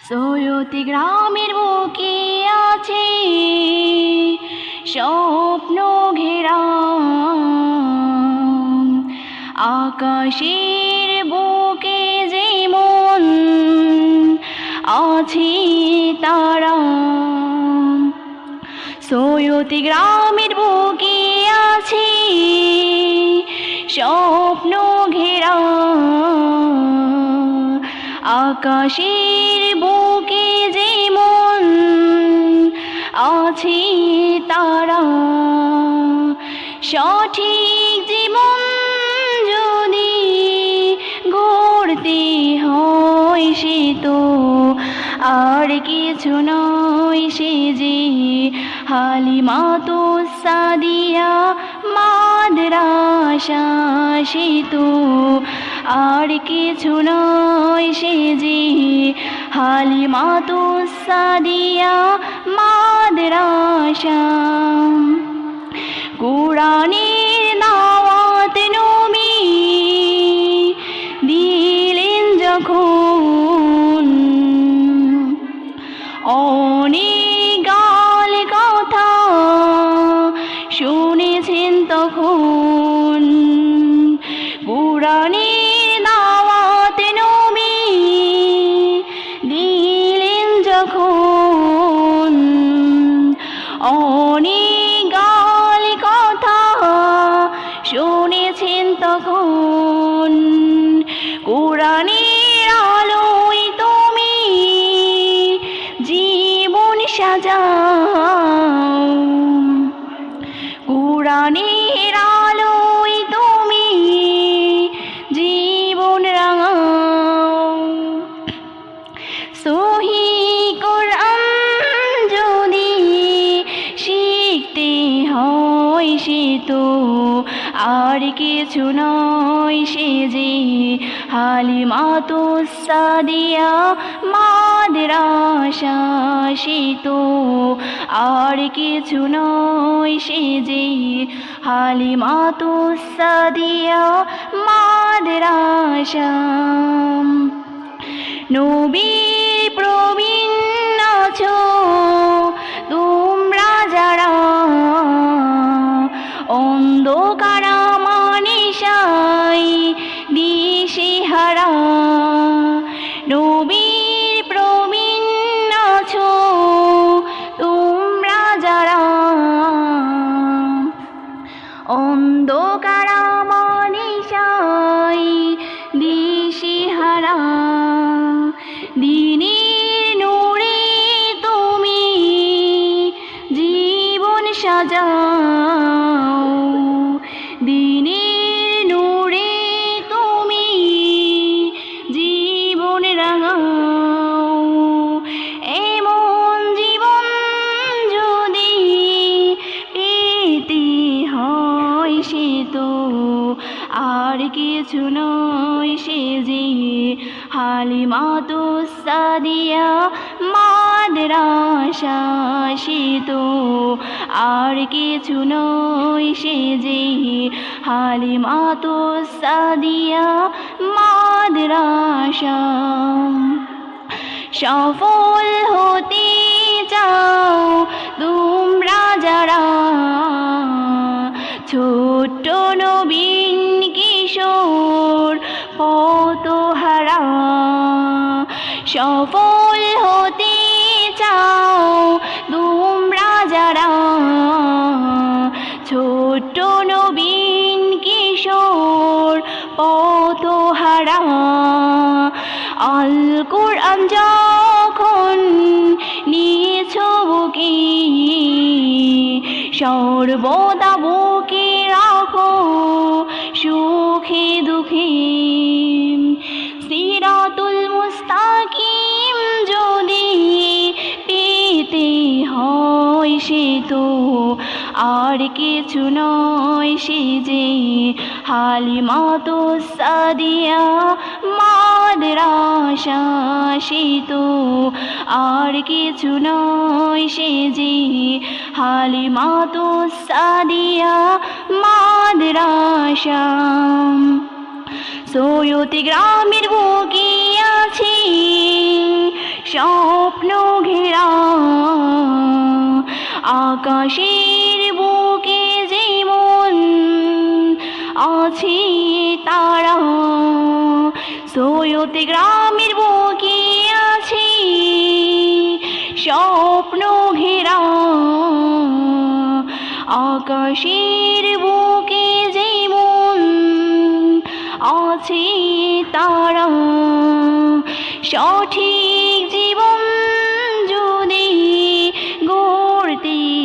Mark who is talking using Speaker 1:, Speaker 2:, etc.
Speaker 1: সৈয়দী গ্রামের বুকে আছে স্বপ্ন ঘেরা আকাশের বুকে যেমন আছে তারা। সৈয়দী গ্রামের বুকে আছে স্বপ্ন ঘেরা আকাশের বুকে যেমন আছে তারা। সঠিক জীবন যদি গড়তে হয় সে তো আর কিছু নয়, সে যে হালিমাতুস সাদিয়া মাদ্রাসা। সে তো আর কিছু নয়, সে যে হালিমাতুস সাদিয়া মাদ্রাসা। কোরআনের দাওয়াত নবী দিলেন যখন, অনেক গাল কথা শুনেছেন তখন। কোরআনের দাওয়াত নবী দিলেন যখন, অনেক গাল কথা শুনেছেন তখন। কোরআনের আলোয় তুমি জীবন সাজাও, কোরআনের আলোয় তুমি জীবন রাঙাও। সহিহ কোরআন যদি শিখতে হয় সে তো আর কিছু নয়, সে যে হালিমাতুস সাদিয়া মাদ্রাসা। সে তো আর কিছু নয়, সে যে হালিমাতুস সাদিয়া মাদ্রাসা। নবীর প্রবীণ আছো তোমরা যারা, অন্ধকার মানিসাই দিশেহারা। নবীর প্রবীণ আছো তোমরা যারা, অন্ধকার মানিসাই দিশেহারা। দিনের নূরে তুমি জীবন সাজাও, দিনের নূরে তুমি জীবন রাঙাও। এমন জীবন যদি পেতে হয় সে তো আর কিছু নয়, সে যে হালিমাতুস সাদিয়া মাদ্রাসা। সে তো আর কিছু নয়, সে যে হালিমাতুস সাদিয়া মাদ্রাসা। সফল হতে চাও তোমরা যারা, ছোট্ট নবীন কিশোর পথহারা। সফল হতে চাও তোমরা যারা, ছোট্ট নবীন কিশোর পথহারা। আল কোরআন যখন নিয়েছ বুকে, সর্বদা বুকে রাখো সুখে দুঃখে। সিরাতুল মুস্তাকিম যদি পেতে হয় সে তো আর কিছু নয়, সে যে হালিমাতুস সাদিয়া মাদ্রাসা। সে তো আর কিছু নয়, সে যে হালিমাতুস সাদিয়া মাদ্রাসা। সৈয়দী গ্রামের বুকে আছে স্বপ্ন ঘেরা আকাশের বুকে যেমন আছে তারা, সৈয়দ গ্রামের বুকে আছে স্বপ্ন ঘেরা আকাশের বুকে যেমন আছে তারা। সঠিক